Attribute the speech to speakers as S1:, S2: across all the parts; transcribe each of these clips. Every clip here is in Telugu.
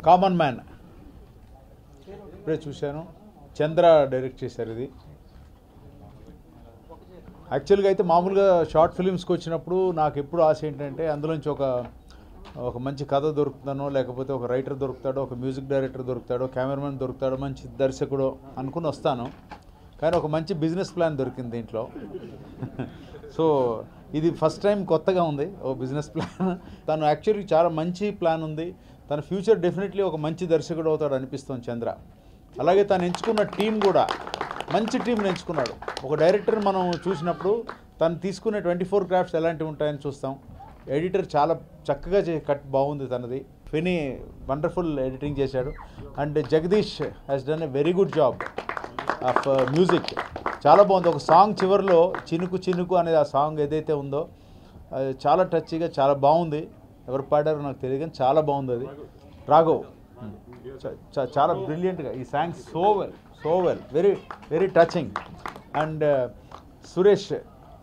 S1: కామన్ మ్యాన్ ఇప్పుడే చూశాను. చంద్ర డైరెక్ట్ చేశారు ఇది. యాక్చువల్గా అయితే మామూలుగా షార్ట్ ఫిలిమ్స్కి వచ్చినప్పుడు నాకు ఎప్పుడు ఆశ ఏంటంటే అందులోంచి ఒక మంచి కథ దొరుకుతానో, లేకపోతే ఒక రైటర్ దొరుకుతాడో, ఒక మ్యూజిక్ డైరెక్టర్ దొరుకుతాడో, కెమెరామెన్ దొరుకుతాడో, మంచి దర్శకుడు అనుకుని వస్తాను. కానీ ఒక మంచి బిజినెస్ ప్లాన్ దొరికింది దీంట్లో. సో ఇది ఫస్ట్ టైం కొత్తగా ఉంది ఓ బిజినెస్ ప్లాన్. తను యాక్చువల్లీ చాలా మంచి ప్లాన్ ఉంది. తన ఫ్యూచర్ డెఫినెట్లీ ఒక మంచి దర్శకుడు అవుతాడు అనిపిస్తుంది చంద్ర. అలాగే తను ఎంచుకున్న టీం కూడా మంచి టీంని ఎంచుకున్నాడు. ఒక డైరెక్టర్ మనం చూసినప్పుడు తను తీసుకునే 24 క్రాఫ్ట్స్ ఎలాంటివి ఉంటాయని చూస్తాం. ఎడిటర్ చాలా చక్కగా కట్ బాగుంది తనది. ఫెనీ వండర్ఫుల్ ఎడిటింగ్ చేశాడు. And Jagadish has done a very good job of music. చాలా బాగుంది. ఒక సాంగ్ చివరిలో చినుకు చినుకు అనేది ఆ సాంగ్ ఏదైతే ఉందో అది చాలా టచ్గా చాలా బాగుంది. ఎవరు పాడారో నాకు తెలియదు కానీ చాలా బాగుంది అది. రాఘవ్ చాలా బ్రిలియంట్గా ఈ song so well very very touching. And Suresh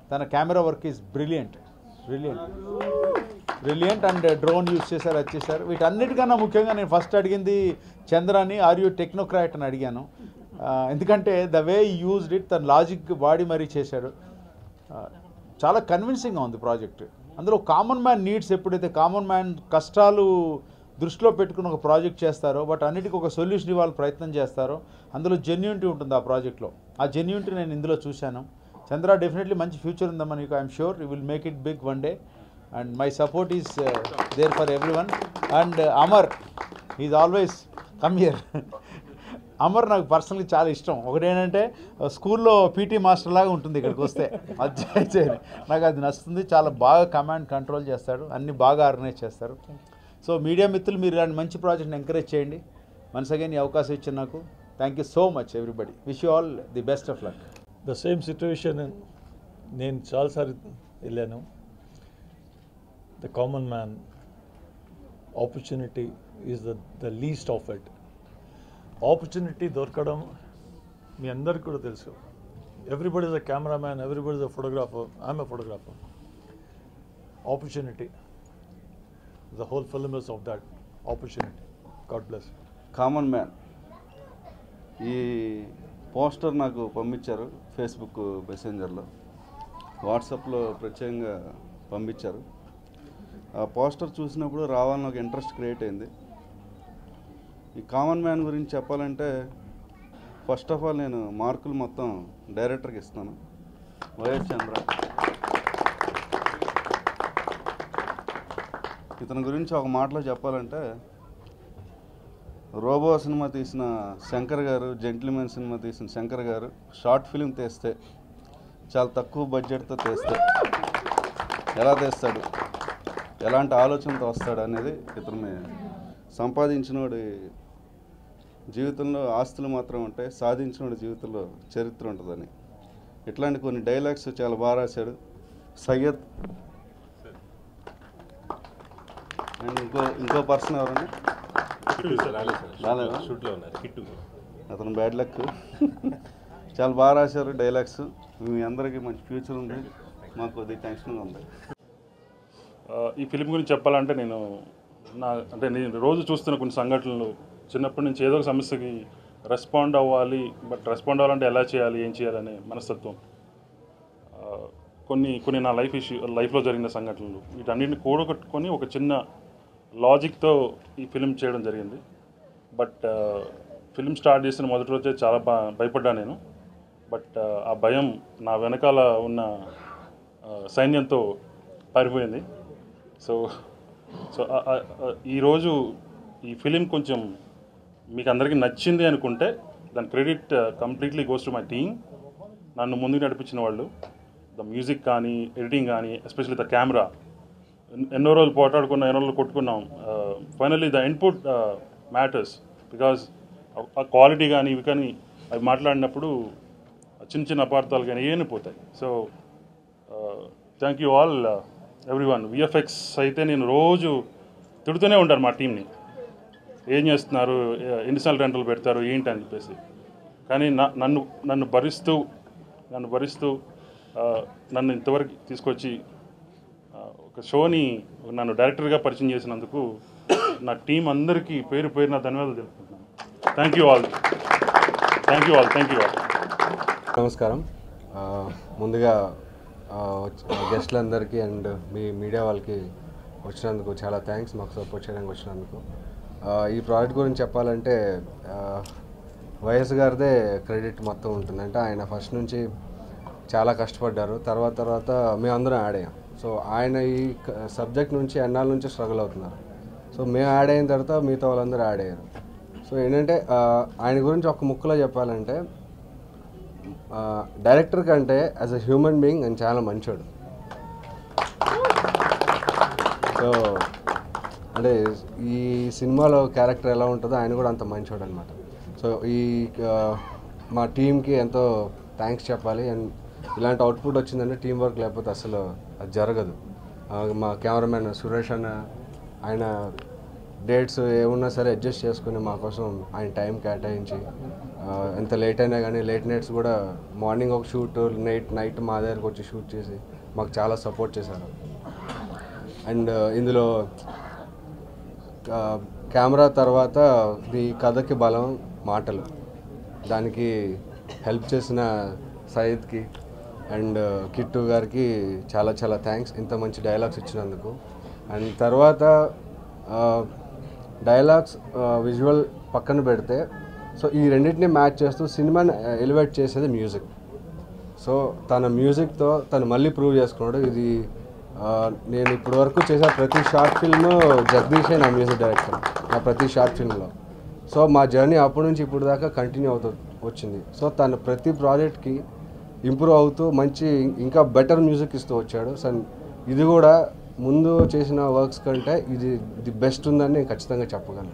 S1: తన camera work is brilliant and drone use చేశారు, అది చేశారు. వీటన్నిటికన్నా ముఖ్యంగా నేను ఫస్ట్ అడిగింది చంద్రాని ఆర్ యూ టెక్నోక్రాట్ అని అడిగాను. ఎందుకంటే ద వే యూజ్డ్ ఇట్ తన లాజిక్ వాడి మరీ చేశాడు. చాలా కన్విన్సింగ్గా ఉంది ప్రాజెక్ట్. అందులో కామన్ మ్యాన్ నీడ్స్ ఎప్పుడైతే కామన్ మ్యాన్ కష్టాలు దృష్టిలో పెట్టుకుని ఒక ప్రాజెక్ట్ చేస్తారో, బట్ అన్నిటికీ ఒక సొల్యూషన్ ఇవ్వాలి ప్రయత్నం చేస్తారో, అందులో జెన్యూనిటీ ఉంటుంది ఆ ప్రాజెక్ట్లో. ఆ జెన్యూనిటీ నేను ఇందులో చూశాను. చంద్ర డెఫినెట్లీ మంచి ఫ్యూచర్ ఉందమ్మా నీకు. I'm sure you will make it big one day and my support is there for everyone. And Amar is always come here. Amar నాకు పర్సనల్గా చాలా ఇష్టం. ఒకటేంటంటే స్కూల్లో పీటీ మాస్టర్ లాగా ఉంటుంది ఇక్కడికి వస్తే, అధ్యాయ నాకు అది నచ్చుతుంది. చాలా బాగా కమాండ్ కంట్రోల్ చేస్తాడు, అన్ని బాగా ఆర్గనైజ్ చేస్తారు. సో మీడియా మిత్రులు మీరు ఇలాంటి మంచి ప్రాజెక్ట్ని ఎంకరేజ్ చేయండి. వన్స్ అగైన్ ఈ అవకాశం ఇచ్చిన నాకు thank you so much everybody. Wish you all the best of luck.
S2: The same situation నేను చాలాసార్లు వెళ్ళాను. The common man opportunity is the least of it. Opportunity దొరకడం మీ అందరికి కూడా తెలుసు. Everybody is a cameraman, everybody is a photographer. I'm a photographer. Opportunity, the whole film is of that opportunity. God bless.
S3: Common man ఈ పోస్టర్ నాకు పంపించారు ఫేస్బుక్ మెసెంజర్లో, వాట్సాప్లో ప్రత్యేకంగా పంపించారు. ఆ పోస్టర్ చూసినప్పుడు రావాలని ఒక ఇంట్రెస్ట్ క్రియేట్ అయింది. ఈ కామన్ మ్యాన్ గురించి చెప్పాలంటే ఫస్ట్ ఆఫ్ ఆల్ నేను మార్కులు మొత్తం డైరెక్టర్కి ఇస్తాను, వైఎస్ చంద్ర. ఇతని గురించి ఒక మాటలో చెప్పాలంటే రోబో సినిమా తీసిన శంకర్ గారు, జెంటిల్మెన్ సినిమా తీసిన శంకర్ గారు షార్ట్ ఫిలిం తీస్తే చాలా తక్కువ బడ్జెట్తో తీస్తే ఎలా తీస్తాడు, ఎలాంటి ఆలోచనతో వస్తాడు అనేది ఇతను సంపాదించినోడి జీవితంలో ఆస్తులు మాత్రం ఉంటాయి, సాధించినోడి జీవితంలో చరిత్ర ఉంటుందని. ఇట్లాంటి కొన్ని డైలాగ్స్ చాలా బాగా రాశాడు సయ్యద్. అండ్ ఇంకో పర్సన్ ఎవరండి, అతను బ్యాడ్ లక్. చాలా బాగా రాశారు డైలాగ్స్. మీ అందరికీ మంచి ఫ్యూచర్ ఉంది, మాకు కొద్దిగా టెన్షన్గా ఉంది.
S4: ఈ ఫిలిం గురించి చెప్పాలంటే నేను రోజు చూస్తున్న కొన్ని సంఘటనలు, చిన్నప్పటి నుంచి ఏదో ఒక సమస్యకి రెస్పాండ్ అవ్వాలి, బట్ రెస్పాండ్ అవ్వాలంటే ఎలా చేయాలి, ఏం చేయాలనే మనస్తత్వం, కొన్ని నా లైఫ్లో జరిగిన సంఘటనలు, వీటన్నిటిని కూడగట్టుకొని ఒక చిన్న లాజిక్తో ఈ ఫిలిం చేయడం జరిగింది. బట్ ఫిలిం స్టార్ట్ చేసిన మొదటి రోజే చాలా భయపడ్డాను నేను. బట్ ఆ భయం నా వెనకాల ఉన్న సైన్యంతో పారిపోయింది. సో ఈరోజు ఈ ఫిలిం కొంచెం మీకు అందరికీ నచ్చింది అనుకుంటే దాని credit completely goes to my team. నన్ను ముందుకు నడిపించిన వాళ్ళు, ద మ్యూజిక్ కానీ, ఎడిటింగ్ కానీ, ఎస్పెషల్లీ ద కెమెరా. ఎన్నో రోజులు పోటాడుకున్నాం, ఎన్నో రోజులు కొట్టుకున్నాం. Finally the input matters, because ఆ క్వాలిటీ కానీ ఇవి కానీ అవి మాట్లాడినప్పుడు చిన్న చిన్న అపార్థాలు కానీ ఏమీ పోతాయి. So thank you all everyone. VFX అయితే నేను రోజు తిడుతూనే ఉంటాను మా టీంని, ఏం చేస్తున్నారు, ఎన్నిసార్లు రెంటలు పెడతారు ఏంటి అని చెప్పేసి. కానీ నన్ను భరిస్తూ నన్ను ఇంతవరకు తీసుకొచ్చి ఒక షోని నన్ను డైరెక్టర్గా పరిచయం చేసినందుకు నా టీం అందరికీ పేరు పేరున ధన్యవాదాలు తెలుపుకుంటున్నాను. Thank you all.
S5: నమస్కారం. ముందుగా గెస్ట్లందరికీ అండ్ మీ మీడియా వాళ్ళకి వచ్చినందుకు చాలా థ్యాంక్స్, మాకు సపోర్ట్ చేయడానికి వచ్చినందుకు. ఈ ప్రాజెక్ట్ గురించి చెప్పాలంటే వైఎస్ గారిదే క్రెడిట్ మొత్తం ఉంటుంది. అంటే ఆయన ఫస్ట్ నుంచి చాలా కష్టపడ్డారు. తర్వాత మేమందరం యాడ్ అయ్యాం. సో ఆయన ఈ సబ్జెక్ట్ నుంచి ఎన్నాళ్ళ నుంచి స్ట్రగుల్ అవుతున్నారు. సో మేము యాడ్ అయిన తర్వాత మిగతా వాళ్ళందరూ యాడ్ అయ్యారు. సో ఏంటంటే ఆయన గురించి ఒక ముక్కలో చెప్పాలంటే డైరెక్టర్ కంటే యాజ్ అ హ్యూమన్ బీయింగ్ ఆయన చాలా మంచోడు. సో అంటే ఈ సినిమాలో క్యారెక్టర్ ఎలా ఉంటుందో ఆయన కూడా అంత మంచోడు అనమాట. సో ఈ మా టీంకి ఎంతో థ్యాంక్స్ చెప్పాలి. అండ్ ఇలాంటి అవుట్పుట్ వచ్చిందంటే టీం వర్క్ లేకపోతే అసలు అది జరగదు. మా కెమెరామెన్ సురేష్ అన్న ఆయన డేట్స్ ఏమున్నా సరే అడ్జస్ట్ చేసుకుని మా కోసం ఆయన టైం కేటాయించి ఎంత లేట్ అయినా కానీ లేట్ నైట్స్ కూడా మార్నింగ్ ఒక షూట్ నైట్ మా దగ్గరకు వచ్చి షూట్ చేసి మాకు చాలా సపోర్ట్ చేశారు. అండ్ ఇందులో కెమెరా తర్వాత ఈ కథకి బలం మాటలు, దానికి హెల్ప్ చేసిన సయీద్కి అండ్ కిట్టు గారికి చాలా థ్యాంక్స్ ఇంత మంచి డైలాగ్స్ ఇచ్చినందుకు. అండ్ తర్వాత డైలాగ్స్ విజువల్ పక్కన పెడితే సో ఈ రెండింటిని మ్యాచ్ చేస్తూ సినిమాని ఎలివేట్ చేసేది మ్యూజిక్. సో తన మ్యూజిక్తో తను మళ్ళీ ప్రూవ్ చేసుకున్నాడు. ఇది నేను ఇప్పటి వరకు చేసిన ప్రతి షార్ట్ ఫిల్మ్ జగదీషే నా మ్యూజిక్ డైరెక్టర్ నా ప్రతి షార్ట్ ఫిల్మ్లో. సో మా జర్నీ అప్పటి నుంచి ఇప్పుడు దాకా కంటిన్యూ అవుతూ వచ్చింది. సో తను ప్రతి ప్రాజెక్ట్కి ఇంప్రూవ్ అవుతూ మంచి ఇంకా బెటర్ మ్యూజిక్ ఇస్తూ వచ్చాడు. సో ఇది కూడా ముందు చేసిన వర్క్స్ కంటే ఇది ది బెస్ట్ ఉందని నేను ఖచ్చితంగా చెప్పగలను.